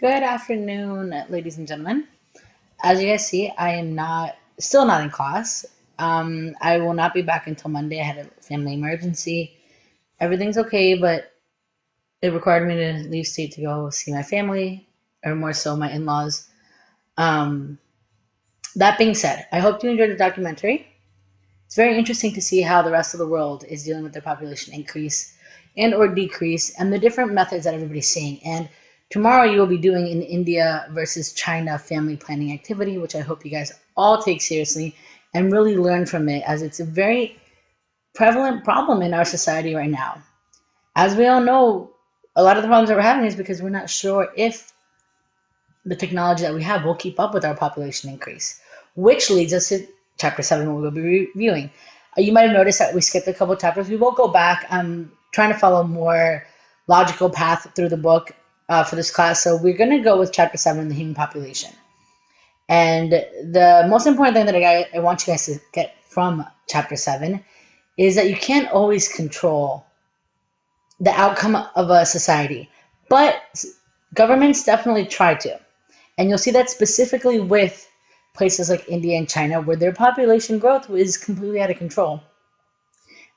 Good afternoon, ladies and gentlemen. As you guys see, I am still not in class. I will not be back until Monday. I had a family emergency. Everything's okay, but it required me to leave state to go see my family, or more so my in-laws. Um, that being said, I hope you enjoyed the documentary. It's very interesting to see how the rest of the world is dealing with their population increase and or decrease and the different methods that everybody's seeing. And tomorrow you will be doing an India versus China family planning activity, which I hope you guys all take seriously and really learn from it, as it's a very prevalent problem in our society right now. As we all know, a lot of the problems that we're having is because we're not sure if the technology that we have will keep up with our population increase, which leads us to chapter 7, what we will be reviewing. You might have noticed that we skipped a couple chapters. We will go back. I'm trying to follow a more logical path through the book for this class. So we're going to go with chapter 7, the human population. And the most important thing that I want you guys to get from chapter 7 is that you can't always control the outcome of a society, but governments definitely try to. And you'll see that specifically with places like India and China, where their population growth is completely out of control.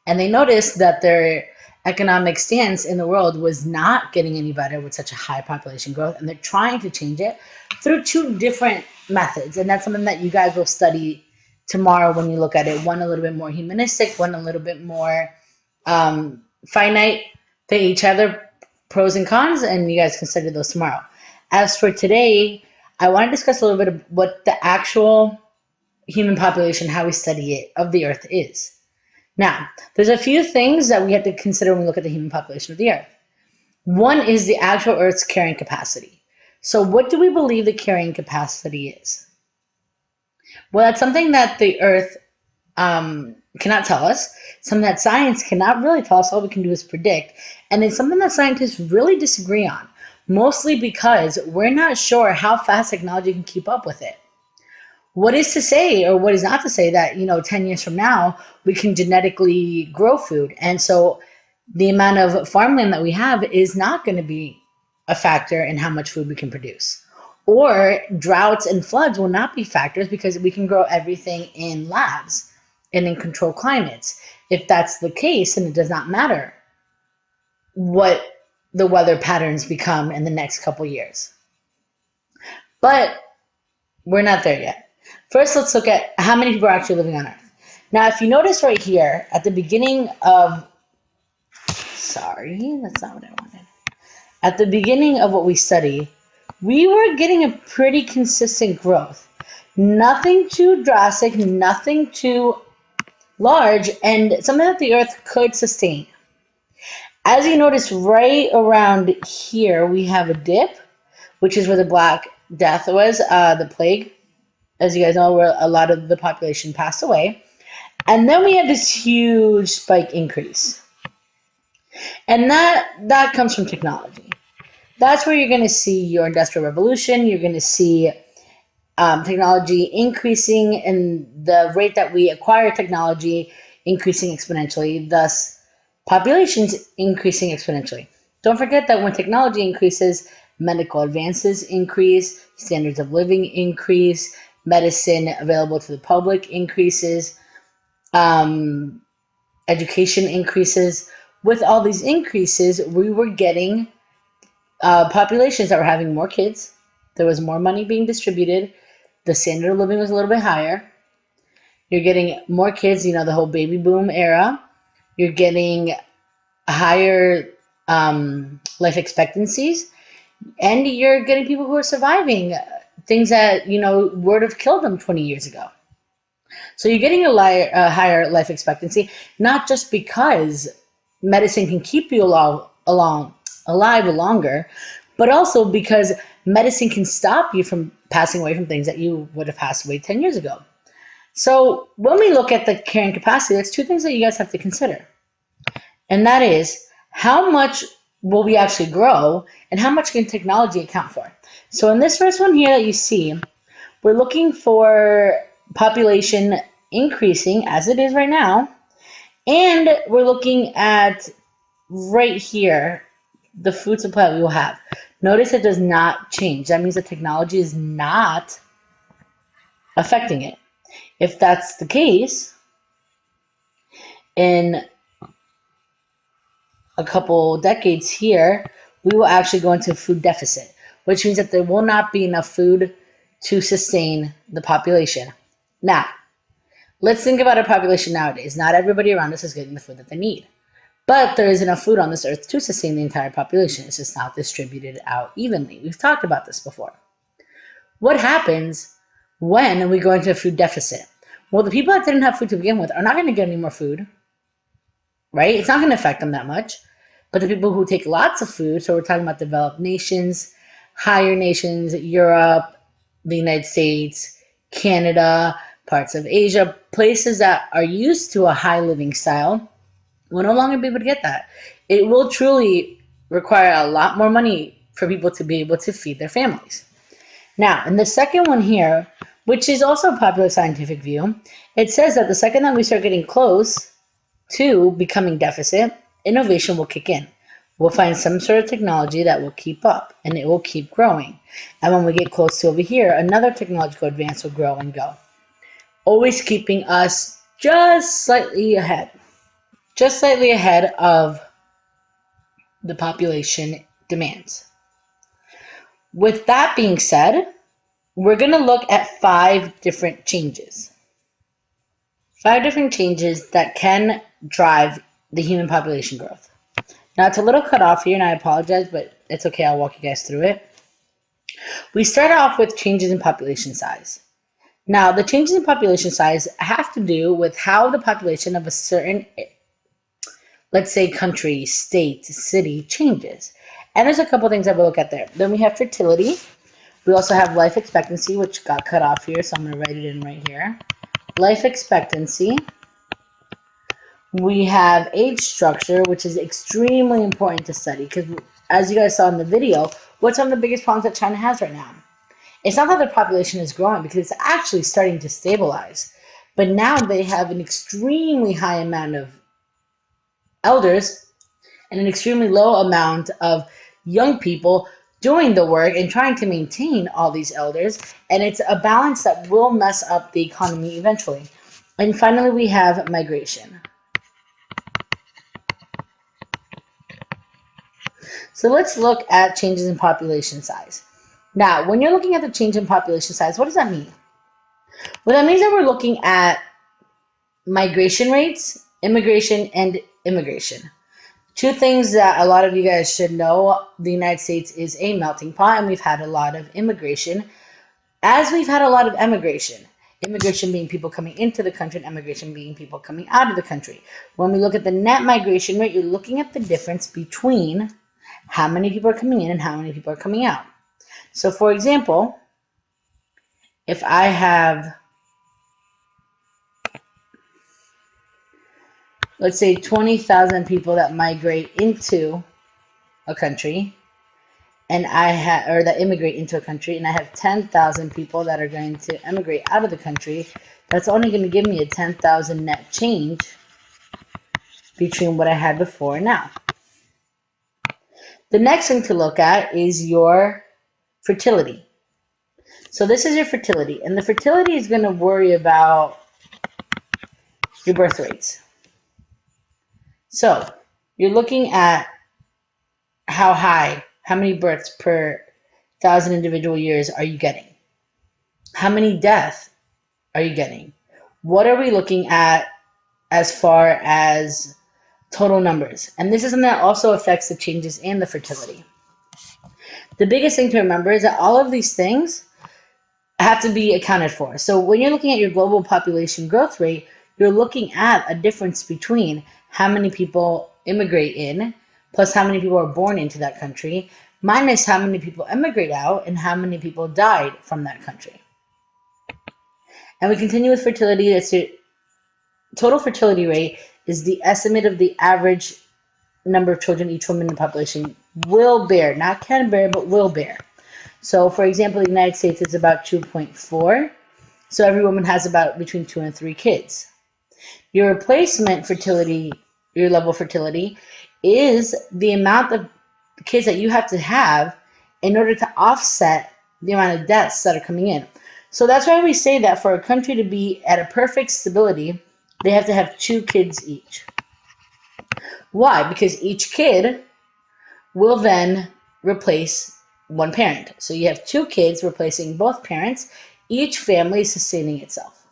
And they noticed that their economic stance in the world was not getting any better with such a high population growth. And they're trying to change it through two different methods. And that's something that you guys will study tomorrow when you look at it. One a little bit more humanistic, one a little bit more finite. They each have their pros and cons, and you guys can study those tomorrow. As for today, I want to discuss a little bit of what the actual human population, how we study it, of the Earth is. Now, there's a few things that we have to consider when we look at the human population of the Earth. One is the actual Earth's carrying capacity. So what do we believe the carrying capacity is? Well, that's something that the Earth cannot tell us, something that science cannot really tell us. All we can do is predict. And it's something that scientists really disagree on, mostly because we're not sure how fast technology can keep up with it. What is to say, or what is not to say, that 10 years from now we can genetically grow food, and so the amount of farmland that we have is not going to be a factor in how much food we can produce, or droughts and floods will not be factors because we can grow everything in labs and in controlled climates. If that's the case, then it does not matter what the weather patterns become in the next couple years. But we're not there yet. First, let's look at how many people are actually living on Earth. Now, if you notice right here at the beginning of, sorry, that's not what I wanted. At the beginning of what we study, we were getting a pretty consistent growth. Nothing too drastic, nothing too large, and something that the Earth could sustain. As you notice right around here, we have a dip, which is where the Black Death was, the plague, as you guys know, where a lot of the population passed away. And then we have this huge spike increase. And that comes from technology. That's where you're going to see your industrial revolution. You're going to see technology increasing, and the rate that we acquire technology increasing exponentially, thus populations increasing exponentially. Don't forget that when technology increases, medical advances increase, standards of living increase, medicine available to the public increases, education increases. With all these increases, we were getting populations that were having more kids. There was more money being distributed. The standard of living was a little bit higher. You're getting more kids, the whole baby boom era. You're getting higher life expectancies, and you're getting people who are surviving things that would have killed them 20 years ago. So you're getting a higher life expectancy, not just because medicine can keep you alive longer, but also because medicine can stop you from passing away from things that you would have passed away 10 years ago. So when we look at the carrying capacity, there's two things that you guys have to consider. And that is, how much will we actually grow, and how much can technology account for? So in this first one here that you see, we're looking for population increasing as it is right now, and we're looking at right here the food supply we will have. Notice it does not change. That means the technology is not affecting it. If that's the case, in a couple decades here, we will actually go into a food deficit, which means that there will not be enough food to sustain the population. Now, let's think about our population nowadays. Not everybody around us is getting the food that they need. But there is enough food on this earth to sustain the entire population. It's just not distributed out evenly. We've talked about this before. What happens when we go into a food deficit? Well, the people that didn't have food to begin with are not going to get any more food, right? It's not going to affect them that much. But the people who take lots of food, so we're talking about developed nations, higher nations, Europe, the United States, Canada, parts of Asia, places that are used to a high living style, will no longer be able to get that. It will truly require a lot more money for people to be able to feed their families. Now, in the second one here, which is also a popular scientific view, it says that the second that we start getting close to becoming deficit, innovation will kick in. We'll find some sort of technology that will keep up, and it will keep growing. And when we get close to over here, another technological advance will grow and go, always keeping us just slightly ahead of the population demands. With that being said, we're going to look at 5 different changes. 5 different changes that can drive the human population growth. Now, it's a little cut off here, and I apologize, but it's okay. I'll walk you guys through it. We start off with changes in population size. Now, the changes in population size have to do with how the population of a certain, let's say, country, state, city changes. And there's a couple things that we'll look at there. Then we have fertility. We also have life expectancy, which got cut off here, so I'm going to write it in right here. Life expectancy. We have age structure, which is extremely important to study because, as you guys saw in the video, what's one of the biggest problems that China has right now? It's not that their population is growing because it's actually starting to stabilize. But now they have an extremely high amount of elders and an extremely low amount of young people doing the work and trying to maintain all these elders. And it's a balance that will mess up the economy eventually. And finally, we have migration. So let's look at changes in population size. Now, when you're looking at the change in population size, what does that mean? Well, that means that we're looking at migration rates, immigration, and immigration. 2 things that a lot of you guys should know. The United States is a melting pot, and we've had a lot of immigration. As we've had a lot of immigration being people coming into the country, and emigration being people coming out of the country. When we look at the net migration rate, you're looking at the difference between how many people are coming in and how many people are coming out. So, for example, if I have, let's say, 20,000 people that migrate into a country, and that immigrate into a country, and I have 10,000 people that are going to emigrate out of the country, that's only going to give me a 10,000 net change between what I had before and now. The next thing to look at is your fertility. So this is your fertility, and the fertility is going to worry about your birth rates. So you're looking at how many births per 1,000 individual years are you getting? How many deaths are you getting? What are we looking at as far as total numbers? And this is something that also affects the changes in the fertility. The biggest thing to remember is that all of these things have to be accounted for. So when you're looking at your global population growth rate, you're looking at a difference between how many people immigrate in, plus how many people are born into that country, minus how many people emigrate out and how many people died from that country. And we continue with fertility. That's your total fertility rate is the estimate of the average number of children each woman in the population will bear, not can bear, but will bear. So, for example, the United States is about 2.4. So every woman has about between 2 and 3 kids. Your replacement fertility, your level of fertility, is the amount of kids that you have to have in order to offset the amount of deaths that are coming in. So that's why we say that for a country to be at a perfect stability, they have to have 2 kids each. Why? Because each kid will then replace one parent. So you have 2 kids replacing both parents, each family sustaining itself.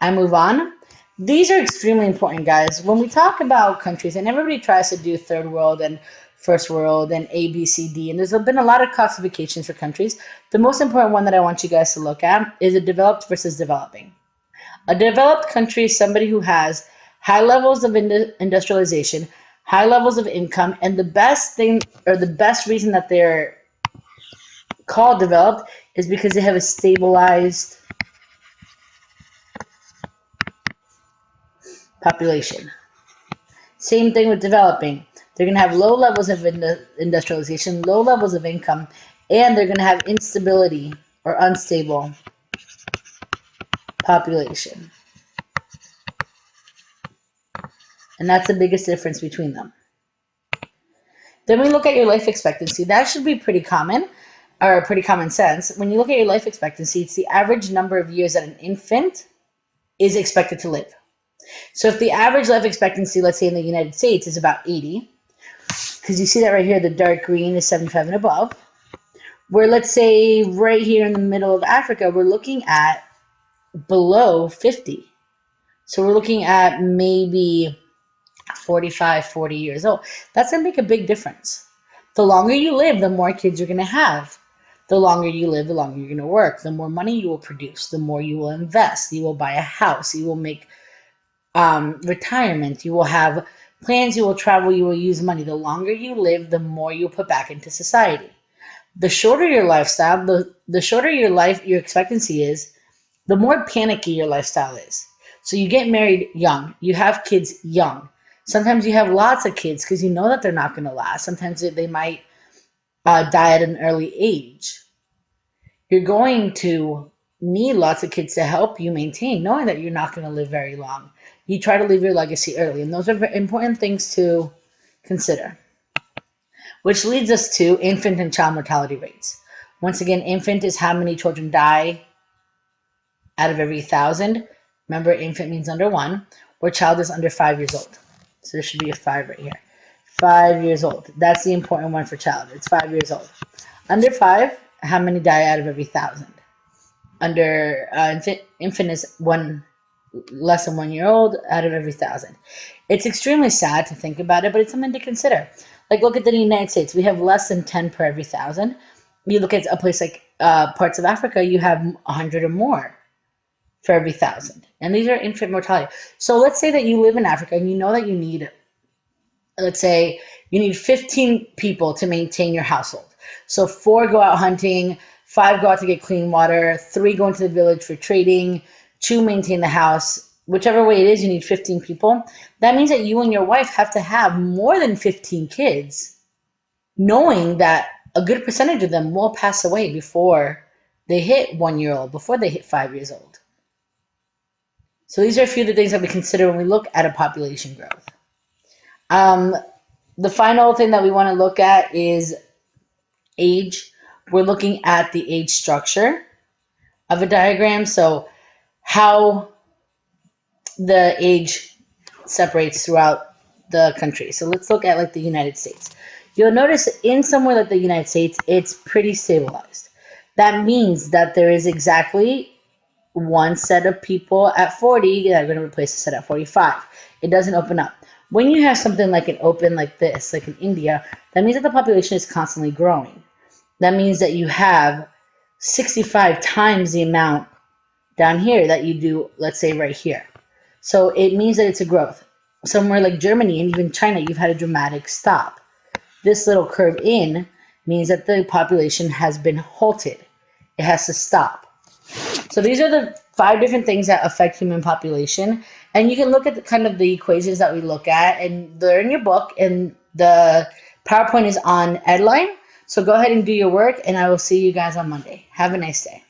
I move on. These are extremely important, guys. When we talk about countries, and everybody tries to do third world and first world and A, B, C, D, and there's been a lot of classifications for countries. The most important one that I want you guys to look at is a developed versus developing. A developed country is somebody who has high levels of industrialization, high levels of income, and the best thing, or the best reason that they're called developed, is because they have a stabilized population. Same thing with developing. They're going to have low levels of industrialization, low levels of income, and they're going to have instability or unstable population. And that's the biggest difference between them. Then we look at your life expectancy. That should be pretty common, or pretty common sense. When you look at your life expectancy, it's the average number of years that an infant is expected to live. So if the average life expectancy, let's say in the United States, is about 80, because you see that right here, the dark green is 75 and above, where let's say right here in the middle of Africa, we're looking at below 50. So we're looking at maybe 45, 40 years old. That's going to make a big difference. The longer you live, the more kids you're going to have. The longer you live, the longer you're going to work. The more money you will produce, the more you will invest. You will buy a house. You will make retirement. You will have plans. You will travel. You will use money. The longer you live, the more you put back into society. The shorter your lifestyle, the shorter your expectancy is, the more panicky your lifestyle is. So you get married young. You have kids young. Sometimes you have lots of kids because you know that they're not going to last. Sometimes they might die at an early age. You're going to need lots of kids to help you maintain, knowing that you're not going to live very long. You try to leave your legacy early, and those are very important things to consider. Which leads us to infant and child mortality rates. Once again, infant is how many children die out of every 1,000. Remember, infant means under 1, where child is under 5 years old. So there should be a 5 right here. 5 years old. That's the important one for child. It's 5 years old. Under 5, how many die out of every 1,000? Under infant is less than 1 year old out of every 1,000. It's extremely sad to think about it, but it's something to consider. Like, look at the United States. We have less than 10 per every 1,000. You look at a place like parts of Africa, you have 100 or more for every 1,000. And these are infant mortality. So let's say that you live in Africa and you know that you need, let's say, you need 15 people to maintain your household. So 4 go out hunting, 5 go out to get clean water, 3 go into the village for trading, 2 maintain the house. Whichever way it is, you need 15 people. That means that you and your wife have to have more than 15 kids, knowing that a good percentage of them will pass away before they hit 1 year old, before they hit 5 years old. So these are a few of the things that we consider when we look at a population growth. The final thing that we want to look at is age. We're looking at the age structure of a diagram. So how the age separates throughout the country. So let's look at like the United States. You'll notice in somewhere like the United States, it's pretty stabilized. That means that there is exactly one set of people at 40 that are going to replace a set at 45. It doesn't open up. When you have something like an open like this, like in India, that means that the population is constantly growing. That means that you have 65 times the amount down here that you do, let's say, right here. So it means that it's a growth. Somewhere like Germany and even China, you've had a dramatic stop. This little curve in means that the population has been halted. It has to stop. So these are the 5 different things that affect human population. And you can look at the equations that we look at, and they're in your book, and the PowerPoint is on Edline. So go ahead and do your work, and I will see you guys on Monday. Have a nice day.